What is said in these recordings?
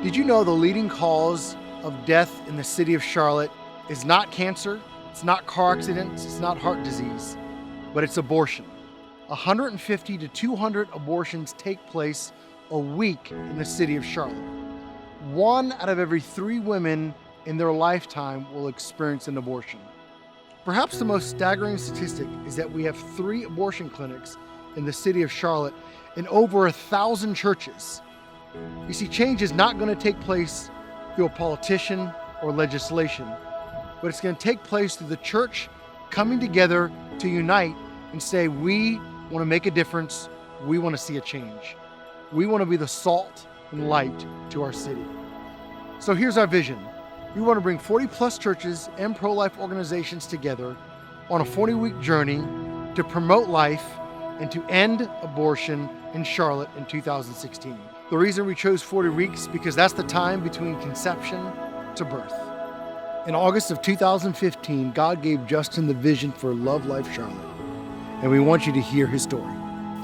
Did you know the leading cause of death in the city of Charlotte is not cancer, it's not car accidents, it's not heart disease, but it's abortion? 150 to 200 abortions take place a week in the city of Charlotte. 1 out of every 3 women in their lifetime will experience an abortion. Perhaps the most staggering statistic is that we have 3 abortion clinics in the city of Charlotte and over 1,000 churches. You see, change is not going to take place through a politician or legislation, but it's going to take place through the church coming together to unite and say, we want to make a difference, we want to see a change. We want to be the salt and light to our city. So here's our vision. We want to bring 40 plus churches and pro-life organizations together on a 40-week journey to promote life and to end abortion in Charlotte in 2016. The reason we chose 40 weeks because that's the time between conception to birth. In August of 2015, God gave Justin the vision for Love Life Charlotte, and we want you to hear his story.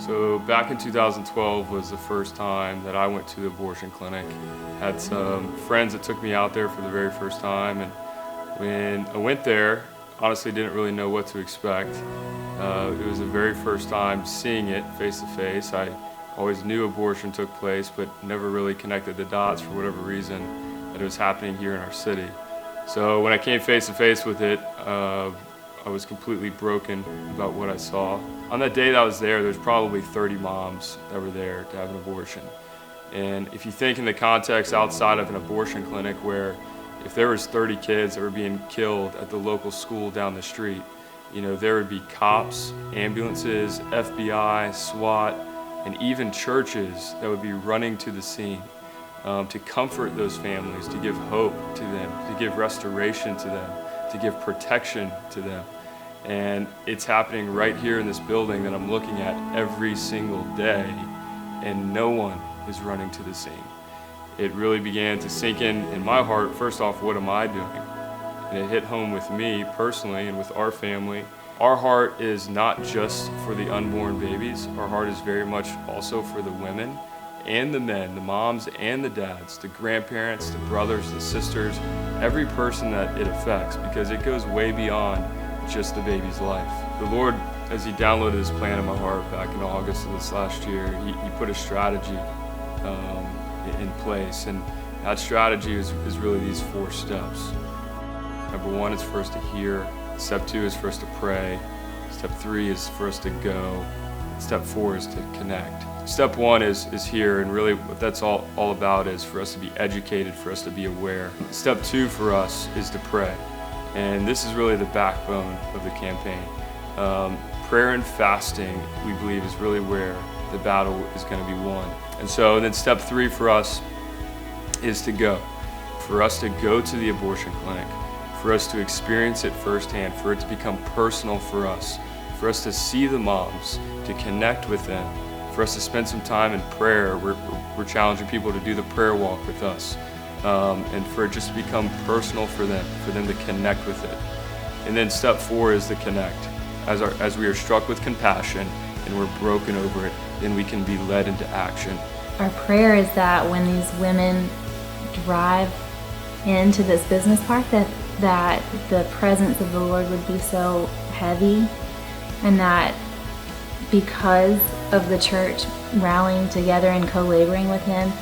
So back in 2012 was the first time that I went to the abortion clinic. Had some friends that took me out there for the very first time, and when I went there, honestly didn't really know what to expect. It was the very first time seeing it face to face. I always knew abortion took place, but never really connected the dots for whatever reason that it was happening here in our city. So when I came face to face with it, I was completely broken about what I saw. On that day that I was there was probably 30 moms that were there to have an abortion. And if you think in the context outside of an abortion clinic where if there was 30 kids that were being killed at the local school down the street, you know, there would be cops, ambulances, FBI, SWAT, and even churches that would be running to the scene to comfort those families, to give hope to them, to give restoration to them, to give protection to them. And it's happening right here in this building that I'm looking at every single day, and no one is running to the scene. It really began to sink in my heart. First off, what am I doing? And it hit home with me personally and with our family. Our heart is not just for the unborn babies. Our heart is very much also for the women and the men, the moms and the dads, the grandparents, the brothers, the sisters, every person that it affects, because it goes way beyond just the baby's life. The Lord, as He downloaded this plan in my heart back in August of this last year, He put a strategy in place, and that strategy is really these 4 steps. Number 1 is for us to hear. Step 2 is for us to pray. Step 3 is for us to go. Step 4 is to connect. Step 1 is here, and really what that's all about is for us to be educated, for us to be aware. Step 2 for us is to pray, and this is really the backbone of the campaign. Prayer and fasting, we believe, is really where the battle is going to be won. And so then step 3 for us is to go. For us to go to the abortion clinic, for us to experience it firsthand, for it to become personal for us to see the moms, to connect with them, for us to spend some time in prayer. We're challenging people to do the prayer walk with us, and for it just to become personal for them to connect with it. And then step 4 is the connect. As we are struck with compassion and we're broken over it, then we can be led into action. Our prayer is that when these women drive into this business park, that the presence of the Lord would be so heavy, and that because of the church rallying together and co-laboring with Him,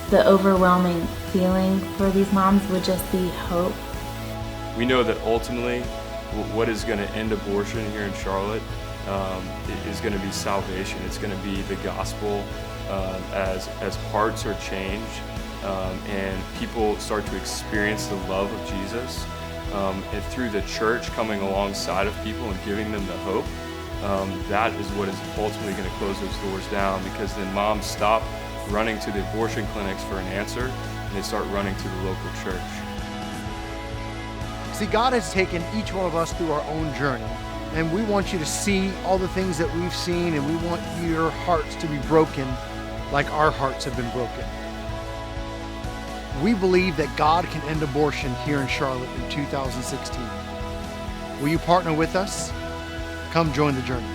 the overwhelming feeling for these moms would just be hope. We know that ultimately what is going to end abortion here in Charlotte is going to be salvation. It's going to be the gospel as hearts are changed and people start to experience the love of Jesus, and through the church coming alongside of people and giving them the hope. That is what is ultimately going to close those doors down, because then moms stop running to the abortion clinics for an answer and they start running to the local church. See, God has taken each one of us through our own journey, and we want you to see all the things that we've seen, and we want your hearts to be broken like our hearts have been broken. We believe that God can end abortion here in Charlotte in 2016. Will you partner with us? Come join the journey.